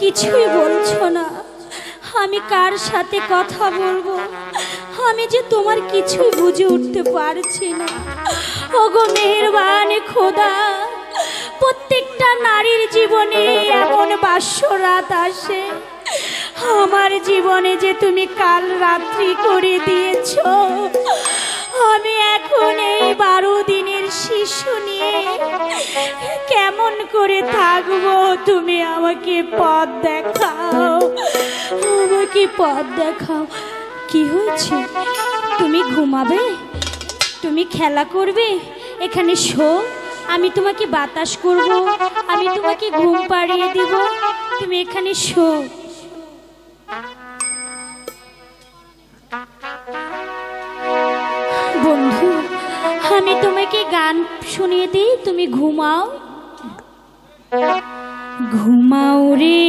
কিছুই বলছো না। আমি কার সাথে কথা বলবো, আমি যে তোমার কিছুই বুঝে উঠতে পারছি না। ওগো মেহেরবান খোদা, প্রত্যেকটা নারীর জীবনে এমন বাস্য রাত আসে, আমার জীবনে যে তুমি কাল রাত্রি করে দিয়েছো। আমি এখন এই 12 দিনের শিশু নিয়ে কেমন করে থাকবো? তুমি আমাকে পথ দেখাও, আমাকে পথ দেখাও। কি হয়েছে? তুমি ঘুমাবে? তুমি খেলা করবে? এখানে শো, আমি তোমাকে বাতাস করব, আমি তোমাকে ঘুম পাড়িয়ে দিব। তুমি এখানে শো। বন্ধু, আমি তোমাকে গান শুনিয়ে দিই, তুমি ঘুমাও। ঘুমাও রে